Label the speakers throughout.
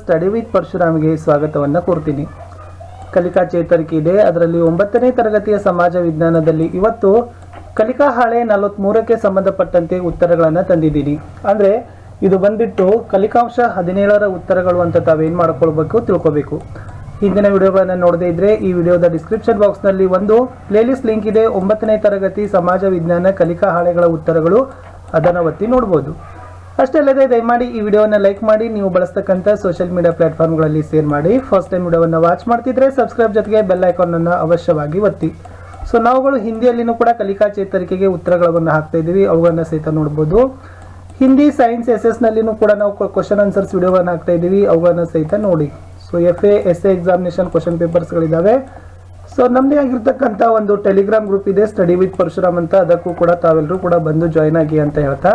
Speaker 1: Study with ಪರಶುರಾಮ್ಗೆ ಸ್ವಾಗತವನ್ನು ಕೋರ್ತೀನಿ. ಕಲಿಕಾ ಚೇತರಿಕೆ ಇದೆ, ಅದರಲ್ಲಿ 9ನೇ ತರಗತಿಯ ಸಮಾಜ ವಿಜ್ಞಾನದಲ್ಲಿ ಇವತ್ತು ಕಲಿಕಾ ಹಾಳೆ 43ಕ್ಕೆ ಸಂಬಂಧಪಟ್ಟಂತೆ ಉತ್ತರಗಳನ್ನು ತಂದಿದ್ದೀನಿ. ಅಂದರೆ ಇದು ಬಂದ್ಬಿಟ್ಟು ಕಲಿಕಾಂಶ 17ರ ಉತ್ತರಗಳು ಅಂತ ತಾವೇನು ಮಾಡ್ಕೊಳ್ಬೇಕು ತಿಳ್ಕೊಬೇಕು. ಹಿಂದಿನ ವಿಡಿಯೋಗಳನ್ನು ನೋಡದೇ ಇದ್ರೆ ಈ ವಿಡಿಯೋದ ಡಿಸ್ಕ್ರಿಪ್ಷನ್ ಬಾಕ್ಸ್ನಲ್ಲಿ ಒಂದು ಪ್ಲೇಲಿಸ್ಟ್ ಲಿಂಕ್ ಇದೆ. 9ನೇ ತರಗತಿ ಸಮಾಜ ವಿಜ್ಞಾನ ಕಲಿಕಾ ಹಾಳೆಗಳ ಉತ್ತರಗಳು, ಅದನ್ನು ಒತ್ತಿ ನೋಡ್ಬೋದು. ಅಷ್ಟೇ ಅಲ್ಲದೆ ದಯಮಾಡಿ ಈ ವಿಡಿಯೋವನ್ನು ಲೈಕ್ ಮಾಡಿ, ನೀವು ಬಳಸ್ತಕ್ಕಂಥ ಸೋಷಿಯಲ್ ಮೀಡಿಯಾ ಪ್ಲಾಟ್ಫಾರ್ಮ್ಗಳಲ್ಲಿ ಶೇರ್ ಮಾಡಿ. ಫಸ್ಟ್ ಟೈಮ್ ವಿಡಿಯೋವನ್ನು ವಾಚ್ ಮಾಡ್ತಿದ್ರೆ ಸಬ್ಸ್ಕ್ರೈಬ್ ಜೊತೆಗೆ ಬೆಲ್ ಐಕಾನನ್ನು ಅವಶ್ಯವಾಗಿ ಒತ್ತಿ. ಸೊ ನಾವುಗಳು ಹಿಂದಿಯಲ್ಲಿನೂ ಕೂಡ ಕಲಿಕಾ ಚೇತರಿಕೆಗೆ ಉತ್ತರಗಳನ್ನು ಹಾಕ್ತಾ ಇದ್ದೀವಿ, ಅವುಗಳನ್ನು ಸಹಿತ ನೋಡ್ಬೋದು. ಹಿಂದಿ ಸೈನ್ಸ್ ಎಸ್ಎಸ್ನಲ್ಲಿನೂ ಕೂಡ ನಾವು ಕ್ವಶನ್ ಆನ್ಸರ್ಸ್ ವಿಡಿಯೋಗಳನ್ನು ಹಾಕ್ತಾ ಇದ್ದೀವಿ, ಅವುಗಳನ್ನು ಸಹಿತ ನೋಡಿ. So FA SA examination question ಪೇಪರ್ಸ್ಗಳಿದ್ದಾವೆ. ಸೊ ನಮ್ಮದೇ ಆಗಿರ್ತಕ್ಕಂಥ ಒಂದು ಟೆಲಿಗ್ರಾಮ್ ಗ್ರೂಪ್ ಇದೆ, ಸ್ಟಡಿ ವಿತ್ ಪರಶುರಾಮ್ ಅಂತ. ಅದಕ್ಕೂ ಕೂಡ ತಾವೆಲ್ಲರೂ ಕೂಡ ಬಂದು ಜಾಯ್ನ್ ಆಗಿ ಅಂತ ಹೇಳ್ತಾ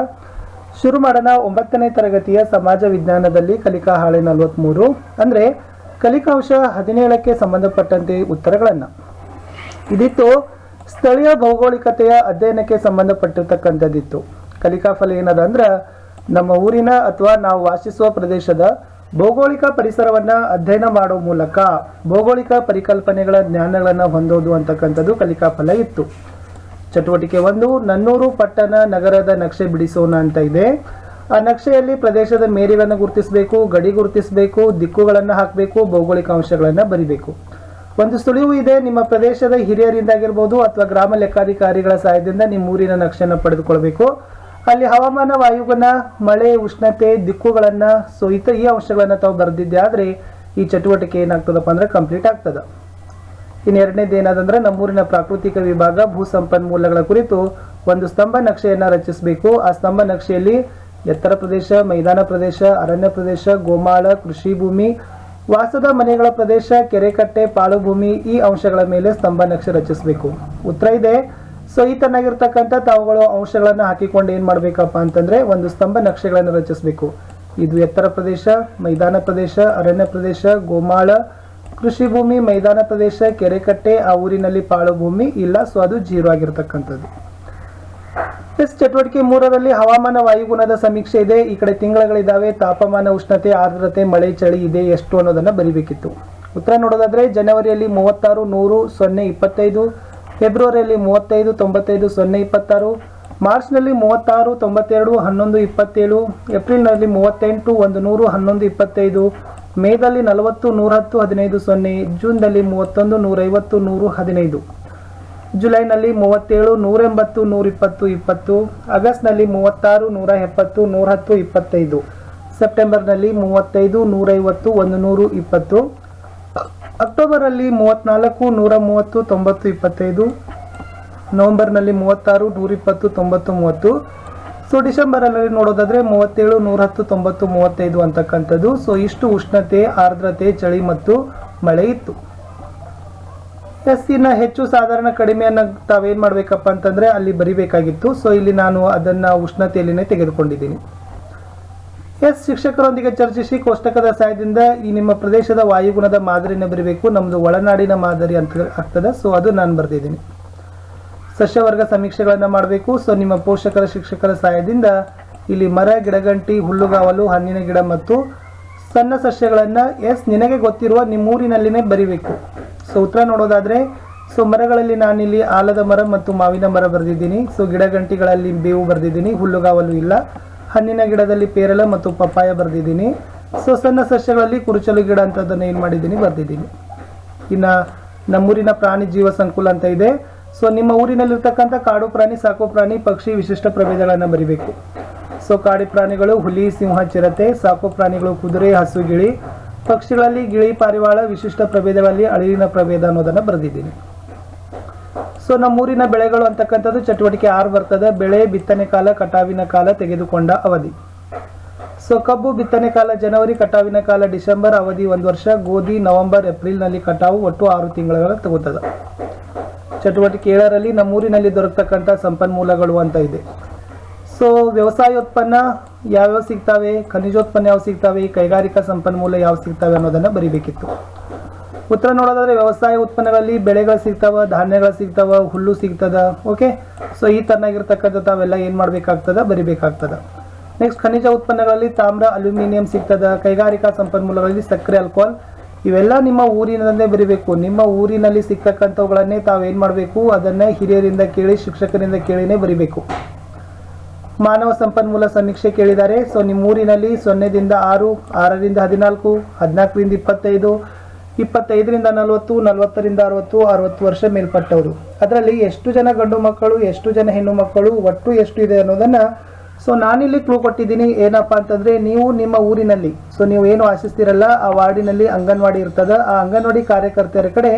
Speaker 1: ಶುರು ಮಾಡೋಣ. 9ನೇ ತರಗತಿಯ ಸಮಾಜ ವಿಜ್ಞಾನದಲ್ಲಿ ಕಲಿಕಾ ಹಾಳೆ 43 ಅಂದರೆ ಕಲಿಕಾಂಶ 17ಕ್ಕೆ ಸಂಬಂಧಪಟ್ಟಂತೆ ಉತ್ತರಗಳನ್ನು. ಇದಿತ್ತು ಸ್ಥಳೀಯ ಭೌಗೋಳಿಕತೆಯ ಅಧ್ಯಯನಕ್ಕೆ ಸಂಬಂಧಪಟ್ಟಿರ್ತಕ್ಕಂಥದ್ದಿತ್ತು. ಕಲಿಕಾ ಫಲ ಏನದ ಅಂದ್ರೆ ನಮ್ಮ ಊರಿನ ಅಥವಾ ನಾವು ವಾಸಿಸುವ ಪ್ರದೇಶದ ಭೌಗೋಳಿಕ ಪರಿಸರವನ್ನು ಅಧ್ಯಯನ ಮಾಡೋ ಮೂಲಕ ಭೌಗೋಳಿಕ ಪರಿಕಲ್ಪನೆಗಳ ಜ್ಞಾನಗಳನ್ನು ಹೊಂದೋದು ಅಂತಕ್ಕಂಥದ್ದು ಕಲಿಕಾ ಫಲ ಇತ್ತು. ಚಟುವಟಿಕೆ 1, ನನ್ನೂರು ಪಟ್ಟಣ ನಗರದ ನಕ್ಷೆ ಬಿಡಿಸೋಣ ಅಂತ ಇದೆ. ಆ ನಕ್ಷೆಯಲ್ಲಿ ಪ್ರದೇಶದ ಮೇರೆಗಳನ್ನು ಗುರುತಿಸಬೇಕು, ಗಡಿ ಗುರುತಿಸಬೇಕು, ದಿಕ್ಕುಗಳನ್ನು ಹಾಕಬೇಕು, ಭೌಗೋಳಿಕ ಅಂಶಗಳನ್ನು ಬರಿಬೇಕು. ಒಂದು ಸುಳಿವು ಇದೆ, ನಿಮ್ಮ ಪ್ರದೇಶದ ಹಿರಿಯರಿಂದಾಗಿರ್ಬೋದು ಅಥವಾ ಗ್ರಾಮ ಲೆಕ್ಕಾಧಿಕಾರಿಗಳ ಸಹಾಯದಿಂದ ನಿಮ್ಮ ಊರಿನ ನಕ್ಷೆಯನ್ನು ಪಡೆದುಕೊಳ್ಬೇಕು. ಅಲ್ಲಿ ಹವಾಮಾನ, ವಾಯುಗುಣ, ಮಳೆ, ಉಷ್ಣತೆ, ದಿಕ್ಕುಗಳನ್ನು ಈ ಅಂಶಗಳನ್ನು ತಾವು ಬರೆದಿದ್ದೆ ಆದರೆ ಈ ಚಟುವಟಿಕೆ ಏನಾಗ್ತದಪ್ಪ ಅಂದ್ರೆ ಕಂಪ್ಲೀಟ್ ಆಗ್ತದೆ. ಇನ್ನು ಎರಡನೇದು ಏನಾದಂದ್ರೆ ನಮ್ಮೂರಿನ ಪ್ರಾಕೃತಿಕ ವಿಭಾಗ ಭೂ ಸಂಪನ್ಮೂಲಗಳ ಕುರಿತು ಒಂದು ಸ್ತಂಭ ನಕ್ಷೆಯನ್ನು ರಚಿಸಬೇಕು. ಆ ಸ್ತಂಭ ನಕ್ಷೆಯಲ್ಲಿ ಎತ್ತರ ಪ್ರದೇಶ, ಮೈದಾನ ಪ್ರದೇಶ, ಅರಣ್ಯ ಪ್ರದೇಶ, ಗೋಮಾಳ, ಕೃಷಿ ಭೂಮಿ, ವಾಸದ ಮನೆಗಳ ಪ್ರದೇಶ, ಕೆರೆಕಟ್ಟೆ, ಪಾಳು ಭೂಮಿ, ಈ ಅಂಶಗಳ ಮೇಲೆ ಸ್ತಂಭ ನಕ್ಷೆ ರಚಿಸಬೇಕು. ಉತ್ತರ ಇದೆ. ಸೊ ಈ ತನ್ನಾಗಿರ್ತಕ್ಕಂಥ ತಾವುಗಳು ಅಂಶಗಳನ್ನು ಹಾಕಿಕೊಂಡು ಏನು ಮಾಡಬೇಕಪ್ಪ ಅಂತಂದ್ರೆ ಒಂದು ಸ್ತಂಭ ನಕ್ಷೆಗಳನ್ನು ರಚಿಸಬೇಕು. ಇದು ಎತ್ತರ ಪ್ರದೇಶ, ಮೈದಾನ ಪ್ರದೇಶ, ಅರಣ್ಯ ಪ್ರದೇಶ, ಗೋಮಾಳ, ಕೃಷಿ ಭೂಮಿ, ಮೈದಾನ ಪ್ರದೇಶ, ಕೆರೆಕಟ್ಟೆ, ಆ ಊರಿನಲ್ಲಿ ಪಾಳು ಭೂಮಿ ಇಲ್ಲ. ಸೊ ಅದು 0 ಆಗಿರ್ತಕ್ಕಂಥದ್ದು. ಚಟುವಟಿಕೆ 3ರಲ್ಲಿ ಹವಾಮಾನ ವಾಯುಗುಣದ ಸಮೀಕ್ಷೆ ಇದೆ. ಈ ಕಡೆ ತಿಂಗಳುಗಳಿದ್ದಾವೆ, ತಾಪಮಾನ, ಉಷ್ಣತೆ, ಆರ್ದ್ರತೆ, ಮಳೆ, ಚಳಿ ಇದೆ ಎಷ್ಟು ಅನ್ನೋದನ್ನ ಬರಿಬೇಕಿತ್ತು. ಉತ್ತರ ನೋಡೋದಾದ್ರೆ ಜನವರಿಯಲ್ಲಿ 36, 100, 0, 25, ಫೆಬ್ರವರಿಯಲ್ಲಿ 35, 95, 0, 26, ಮಾರ್ಚ್ನಲ್ಲಿ 36, 92, 11, 27, ಏಪ್ರಿಲ್ನಲ್ಲಿ 38, 100, 11, 25, ಮೇದಲ್ಲಿ 40, 110, 15, 0, ಜೂನ್ನಲ್ಲಿ 31, 150, 100, 15, ಜುಲೈನಲ್ಲಿ 37, 180, 120, 20, ಆಗಸ್ಟ್ನಲ್ಲಿ 36, 170, 110, 25, ಸೆಪ್ಟೆಂಬರ್ನಲ್ಲಿ 35, 150, 100, 20, ಅಕ್ಟೋಬರಲ್ಲಿ 34, 130, 90, 25, ನವೆಂಬರ್ನಲ್ಲಿ 36, 120, 90, 30. ಸೊ ಡಿಸೆಂಬರಲ್ಲಿ ನೋಡೋದಾದ್ರೆ 37, 110, 90, 35 ಅಂತಕ್ಕಂಥದ್ದು. ಸೊ ಇಷ್ಟು ಉಷ್ಣತೆ, ಆರ್ದ್ರತೆ, ಚಳಿ ಮತ್ತು ಮಳೆ ಇತ್ತು. ಇನ್ನ ಹೆಚ್ಚು ಸಾಧಾರಣ ಕಡಿಮೆಯನ್ನು ತಾವೇನು ಮಾಡಬೇಕಪ್ಪ ಅಂತಂದ್ರೆ ಅಲ್ಲಿ ಬರಿಬೇಕಾಗಿತ್ತು. ಸೊ ಇಲ್ಲಿ ನಾನು ಅದನ್ನು ಉಷ್ಣತೆಯಲ್ಲಿನೇ ತೆಗೆದುಕೊಂಡಿದ್ದೀನಿ. ಶಿಕ್ಷಕರೊಂದಿಗೆ ಚರ್ಚಿಸಿ ಕೋಷ್ಟಕದ ಸಹಾಯದಿಂದ ಈ ನಿಮ್ಮ ಪ್ರದೇಶದ ವಾಯುಗುಣದ ಮಾದರಿನ ಬರೀಬೇಕು. ನಮ್ಮದು ಒಳನಾಡಿನ ಮಾದರಿ ಅಂತ ಆಗ್ತದೆ. ಸೊ ಅದು ನಾನು ಬರೆದಿದ್ದೀನಿ. ಸಸ್ಯವರ್ಗ ಸಮೀಕ್ಷೆಗಳನ್ನು ಮಾಡಬೇಕು. ಸೊ ನಿಮ್ಮ ಪೋಷಕರ ಶಿಕ್ಷಕರ ಸಹಾಯದಿಂದ ಇಲ್ಲಿ ಮರ, ಗಿಡಗಂಟಿ, ಹುಲ್ಲುಗಾವಲು, ಹಣ್ಣಿನ ಗಿಡ ಮತ್ತು ಸಣ್ಣ ಸಸ್ಯಗಳನ್ನು ನಿನಗೆ ಗೊತ್ತಿರುವ ನಿಮ್ಮೂರಿನಲ್ಲಿನೇ ಬರಿಬೇಕು. ಸೊ ಉತ್ತರ ನೋಡೋದಾದ್ರೆ ಸೊ ಮರಗಳಲ್ಲಿ ನಾನಿಲ್ಲಿ ಆಲದ ಮರ ಮತ್ತು ಮಾವಿನ ಮರ ಬರೆದಿದ್ದೀನಿ. ಸೊ ಗಿಡಗಂಟಿಗಳಲ್ಲಿ ಬೇವು ಬರೆದಿದ್ದೀನಿ, ಹುಲ್ಲುಗಾವಲು ಇಲ್ಲ. ಹಣ್ಣಿನ ಗಿಡದಲ್ಲಿ ಪೇರಲ ಮತ್ತು ಪಪ್ಪಾಯ ಬರೆದಿದ್ದೀನಿ. ಸೊ ಸಣ್ಣ ಸಸ್ಯಗಳಲ್ಲಿ ಕುರುಚಲು ಗಿಡ ಅಂತದನ್ನು ಏನು ಮಾಡಿದ್ದೀನಿ ಬರೆದಿದ್ದೀನಿ. ಇನ್ನು ನಮ್ಮೂರಿನ ಪ್ರಾಣಿ ಜೀವ ಸಂಕುಲ ಅಂತ ಇದೆ. ಸೊ ನಿಮ್ಮ ಊರಿನಲ್ಲಿರ್ತಕ್ಕಂಥ ಕಾಡು ಪ್ರಾಣಿ, ಸಾಕು ಪ್ರಾಣಿ, ಪಕ್ಷಿ ವಿಶಿಷ್ಟ ಪ್ರಭೇದಗಳನ್ನು ಬರಿಬೇಕು. ಸೊ ಕಾಡು ಪ್ರಾಣಿಗಳು ಹುಲಿ, ಸಿಂಹ, ಚಿರತೆ. ಸಾಕು ಪ್ರಾಣಿಗಳು ಕುದುರೆ, ಹಸು, ಗಿಳಿ. ಪಕ್ಷಿಗಳಲ್ಲಿ ಗಿಳಿ, ಪಾರಿವಾಳ. ವಿಶಿಷ್ಟ ಪ್ರಭೇದಗಳಲ್ಲಿ ಅಳಿಲಿನ ಪ್ರಭೇದ ಅನ್ನೋದನ್ನು ಬರೆದಿದ್ದೀನಿ. ಸೊ ನಮ್ಮೂರಿನ ಬೆಳೆಗಳು ಅಂತಕ್ಕಂಥದ್ದು ಚಟುವಟಿಕೆ 6 ಬರ್ತದೆ. ಬೆಳೆ, ಬಿತ್ತನೆ ಕಾಲ, ಕಟಾವಿನ ಕಾಲ, ತೆಗೆದುಕೊಂಡ ಅವಧಿ. ಸೊ ಕಬ್ಬು ಬಿತ್ತನೆ ಕಾಲ ಜನವರಿ, ಕಟಾವಿನ ಕಾಲ ಡಿಸೆಂಬರ್, ಅವಧಿ 1 ವರ್ಷ. ಗೋಧಿ ನವೆಂಬರ್, ಏಪ್ರಿಲ್ನಲ್ಲಿ ಕಟಾವು, ಒಟ್ಟು 6 ತಿಂಗಳ ತಗೋತದ. ಚಟುವಟಿಕೆ 7ರಲ್ಲಿ ನಮ್ಮೂರಿನಲ್ಲಿ ದೊರಕತಕ್ಕಂಥ ಸಂಪನ್ಮೂಲಗಳು ಅಂತ ಇದೆ. ಸೊ ವ್ಯವಸಾಯೋತ್ಪನ್ನ ಯಾವ್ಯಾವ ಸಿಗ್ತವೆ, ಖನಿಜೋತ್ಪನ್ನ ಯಾವ ಸಿಗ್ತವೆ, ಕೈಗಾರಿಕಾ ಸಂಪನ್ಮೂಲ ಯಾವ ಸಿಗ್ತವೆ ಅನ್ನೋದನ್ನು ಬರಿಬೇಕಿತ್ತು. ಉತ್ತರ ನೋಡೋದಾದ್ರೆ ವ್ಯವಸಾಯ ಉತ್ಪನ್ನಗಳಲ್ಲಿ ಬೆಳೆಗಳು ಸಿಗ್ತಾವ, ಧಾನ್ಯಗಳು ಸಿಗ್ತಾವ, ಹುಲ್ಲು ಸಿಗ್ತದ. ಓಕೆ. ಸೊ ಈ ತರನಾಗಿರ್ತಕ್ಕಂಥ ತಾವೆಲ್ಲ ಏನು ಮಾಡಬೇಕಾಗ್ತದ ಬರಿಬೇಕಾಗ್ತದ. ನೆಕ್ಸ್ಟ್ ಖನಿಜ ಉತ್ಪನ್ನಗಳಲ್ಲಿ ತಾಮ್ರ, ಅಲ್ಯೂಮಿನಿಯಂ ಸಿಗ್ತದ. ಕೈಗಾರಿಕಾ ಸಂಪನ್ಮೂಲಗಳಲ್ಲಿ ಸಕ್ಕರೆ, ಆಲ್ಕೋಹಾಲ್ ಇವೆಲ್ಲ ನಿಮ್ಮ ಊರಿನಲ್ಲೇ ಬರೀಬೇಕು. ನಿಮ್ಮ ಊರಿನಲ್ಲಿ ಸಿಗ್ತಕ್ಕಂಥವುಗಳನ್ನೇ ತಾವೇನು ಮಾಡಬೇಕು, ಅದನ್ನು ಹಿರಿಯರಿಂದ ಕೇಳಿ, ಶಿಕ್ಷಕರಿಂದ ಕೇಳಿನೇ ಬರೀಬೇಕು. ಮಾನವ ಸಂಪನ್ಮೂಲ ಸಮೀಕ್ಷೆ ಕೇಳಿದ್ದಾರೆ. ಸೊ ನಿಮ್ಮ ಊರಿನಲ್ಲಿ 0ರಿಂದ 6, 6ರಿಂದ 14, 14ರಿಂದ 25, 25ರಿಂದ 40, 40ರಿಂದ 60, 60 ವರ್ಷ ಮೇಲ್ಪಟ್ಟವರು. ಅದರಲ್ಲಿ ಎಷ್ಟು ಜನ ಗಂಡು ಮಕ್ಕಳು, ಎಷ್ಟು ಜನ ಹೆಣ್ಣು ಮಕ್ಕಳು, ಒಟ್ಟು ಎಷ್ಟು ಇದೆ ಅನ್ನೋದನ್ನು ಸೊ ನಾನಿಲ್ಲಿ ಕ್ಲೂ ಕೊಟ್ಟಿದ್ದೀನಿ. ಏನಪ್ಪ ಅಂತಂದರೆ, ನೀವು ನಿಮ್ಮ ಊರಿನಲ್ಲಿ ಸೊ ನೀವು ಏನು ಆಶಿಸ್ತಿರಲ್ಲ, ಆ ವಾರ್ಡಿನಲ್ಲಿ ಅಂಗನವಾಡಿ ಇರ್ತದೆ. ಆ ಅಂಗನವಾಡಿ ಕಾರ್ಯಕರ್ತೆಯರ ಕಡೆ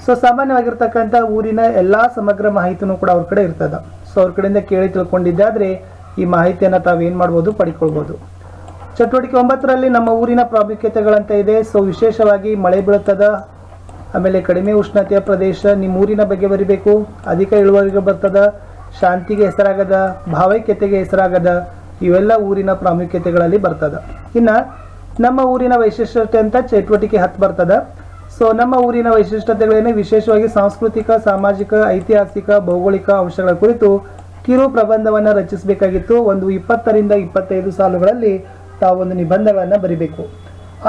Speaker 1: ಸೊ ಸಾಮಾನ್ಯವಾಗಿರ್ತಕ್ಕಂಥ ಊರಿನ ಎಲ್ಲ ಸಮಗ್ರ ಮಾಹಿತಿನೂ ಕೂಡ ಅವ್ರ ಕಡೆ ಇರ್ತದೆ. ಸೊ ಅವ್ರ ಕಡೆಯಿಂದ ಕೇಳಿ ತಿಳ್ಕೊಂಡಿದ್ದಾದರೆ ಈ ಮಾಹಿತಿಯನ್ನು ತಾವೇನು ಮಾಡ್ಬೋದು, ಪಡ್ಕೊಳ್ಬೋದು. ಚಟುವಟಿಕೆ 9ರಲ್ಲಿ ನಮ್ಮ ಊರಿನ ಪ್ರಾಮುಖ್ಯತೆಗಳಂತ ಇದೆ. ಸೊ ವಿಶೇಷವಾಗಿ ಮಳೆ ಬೀಳುತ್ತದ, ಆಮೇಲೆ ಕಡಿಮೆ ಉಷ್ಣತೆಯ ಪ್ರದೇಶ, ನಿಮ್ಮ ಊರಿನ ಬಗ್ಗೆ ಬರಿಬೇಕು. ಅಧಿಕ ಇಳುವರಿಗೆ ಬರ್ತದ, ಶಾಂತಿಗೆ ಹೆಸರಾಗದ, ಭಾವೈಕ್ಯತೆಗೆ ಹೆಸರಾಗದ, ಇವೆಲ್ಲ ಊರಿನ ಪ್ರಾಮುಖ್ಯತೆಗಳಲ್ಲಿ ಬರ್ತದ. ಇನ್ನು ನಮ್ಮ ಊರಿನ ವೈಶಿಷ್ಟ್ಯತೆ ಅಂತ ಚಟುವಟಿಕೆ 10 ಬರ್ತದ. ಸೊ ನಮ್ಮ ಊರಿನ ವೈಶಿಷ್ಟ್ಯತೆಗಳೇನೆ, ವಿಶೇಷವಾಗಿ ಸಾಂಸ್ಕೃತಿಕ, ಸಾಮಾಜಿಕ, ಐತಿಹಾಸಿಕ, ಭೌಗೋಳಿಕ ಅಂಶಗಳ ಕುರಿತು ಕಿರು ಪ್ರಬಂಧವನ್ನು ರಚಿಸಬೇಕಾಗಿತ್ತು. ಒಂದು 20ರಿಂದ 25 ಸಾಲುಗಳಲ್ಲಿ ತಾವು ಒಂದು ನಿಬಂಧಗಳನ್ನು ಬರಿಬೇಕು.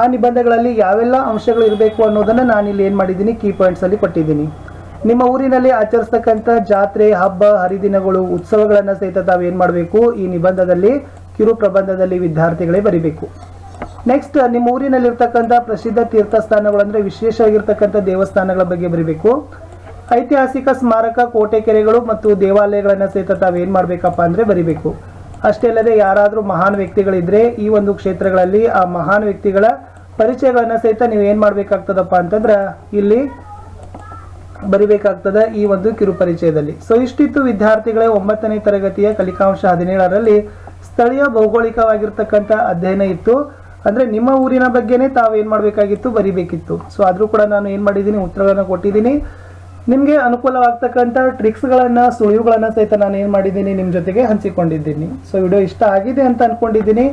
Speaker 1: ಆ ನಿಬಂಧಗಳಲ್ಲಿ ಯಾವೆಲ್ಲ ಅಂಶಗಳು ಇರಬೇಕು ಅನ್ನೋದನ್ನು ನಾನಿಲ್ಲಿ ಏನು ಮಾಡಿದ್ದೀನಿ, ಕೀ ಪಾಯಿಂಟ್ಸಲ್ಲಿ ಕೊಟ್ಟಿದ್ದೀನಿ. ನಿಮ್ಮ ಊರಿನಲ್ಲಿ ಆಚರಿಸ್ತಕ್ಕಂಥ ಜಾತ್ರೆ, ಹಬ್ಬ, ಹರಿದಿನಗಳು, ಉತ್ಸವಗಳನ್ನು ಸಹಿತ ತಾವೇನು ಮಾಡಬೇಕು, ಈ ನಿಬಂಧದಲ್ಲಿ, ಕಿರು ಪ್ರಬಂಧದಲ್ಲಿ ವಿದ್ಯಾರ್ಥಿಗಳೇ ಬರಿಬೇಕು. ನೆಕ್ಸ್ಟ್, ನಿಮ್ಮ ಊರಿನಲ್ಲಿರ್ತಕ್ಕಂಥ ಪ್ರಸಿದ್ಧ ತೀರ್ಥಸ್ಥಾನಗಳು ಅಂದರೆ ವಿಶೇಷವಾಗಿರ್ತಕ್ಕಂಥ ದೇವಸ್ಥಾನಗಳ ಬಗ್ಗೆ ಬರಿಬೇಕು. ಐತಿಹಾಸಿಕ ಸ್ಮಾರಕ, ಕೋಟೆ, ಕೆರೆಗಳು ಮತ್ತು ದೇವಾಲಯಗಳನ್ನು ಸಹಿತ ತಾವೇನು ಮಾಡಬೇಕಪ್ಪ ಅಂದರೆ ಬರಿಬೇಕು. ಅಷ್ಟೇ ಅಲ್ಲದೆ ಯಾರಾದರೂ ಮಹಾನ್ ವ್ಯಕ್ತಿಗಳಿದ್ರೆ ಈ ಒಂದು ಕ್ಷೇತ್ರಗಳಲ್ಲಿ ಆ ಮಹಾನ್ ವ್ಯಕ್ತಿಗಳ ಪರಿಚಯಗಳನ್ನು ಸಹಿತ ನೀವು ಏನು ಮಾಡಬೇಕಾಗ್ತದಪ್ಪ ಅಂತಂದ್ರೆ ಇಲ್ಲಿ ಬರಿಬೇಕಾಗ್ತದೆ ಈ ಒಂದು ಕಿರು ಪರಿಚಯದಲ್ಲಿ. ಸೊ ಇಷ್ಟಿತ್ತು ವಿದ್ಯಾರ್ಥಿಗಳೇ 9ನೇ ತರಗತಿಯ ಕಲಿಕಾಂಶ 17ರಲ್ಲಿ ಸ್ಥಳೀಯ ಭೌಗೋಳಿಕವಾಗಿರ್ತಕ್ಕಂಥ ಅಧ್ಯಯನ ಇತ್ತು. ಅಂದರೆ ನಿಮ್ಮ ಊರಿನ ಬಗ್ಗೆನೇ ತಾವೇನು ಮಾಡಬೇಕಾಗಿತ್ತು, ಬರಿಬೇಕಿತ್ತು. ಸೊ ಆದರೂ ಕೂಡ ನಾನು ಏನು ಮಾಡಿದ್ದೀನಿ, ಉತ್ತರಗಳನ್ನು ಕೊಟ್ಟಿದ್ದೀನಿ. ನಿಮಗೆ ಅನುಕೂಲವಾಗ್ತಕ್ಕಂಥ ಟ್ರಿಕ್ಸ್ಗಳನ್ನು, ಸುಳಿವುಗಳನ್ನು ಸಹಿತ ನಾನು ಏನು ಮಾಡಿದ್ದೀನಿ, ನಿಮ್ಮ ಜೊತೆಗೆ ಹಂಚಿಕೊಂಡಿದ್ದೀನಿ. ಸೊ ವಿಡಿಯೋ ಇಷ್ಟ ಆಗಿದೆ ಅಂತ ಅಂದ್ಕೊಂಡಿದ್ದೀನಿ.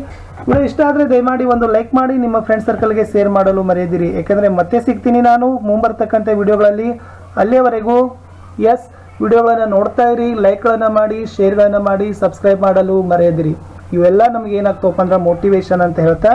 Speaker 1: ವಿಡಿಯೋ ಇಷ್ಟ ಆದರೆ ದಯಮಾಡಿ ಒಂದು ಲೈಕ್ ಮಾಡಿ, ನಿಮ್ಮ ಫ್ರೆಂಡ್ ಸರ್ಕಲ್ಗೆ ಶೇರ್ ಮಾಡಲು ಮರೆಯದಿರಿ. ಯಾಕೆಂದರೆ ಮತ್ತೆ ಸಿಗ್ತೀನಿ ನಾನು ಮುಂಬರ್ತಕ್ಕಂಥ ವಿಡಿಯೋಗಳಲ್ಲಿ. ಅಲ್ಲಿಯವರೆಗೂ ವಿಡಿಯೋಗಳನ್ನು ನೋಡ್ತಾ ಇರಿ, ಲೈಕ್ಗಳನ್ನು ಮಾಡಿ, ಶೇರ್ಗಳನ್ನು ಮಾಡಿ, ಸಬ್ಸ್ಕ್ರೈಬ್ ಮಾಡಲು ಮರೆಯದಿರಿ. ಇವೆಲ್ಲ ನಮ್ಗೆ ಏನಾಗ್ತಪ್ಪ ಅಂದ್ರೆ ಮೋಟಿವೇಶನ್ ಅಂತ ಹೇಳ್ತಾ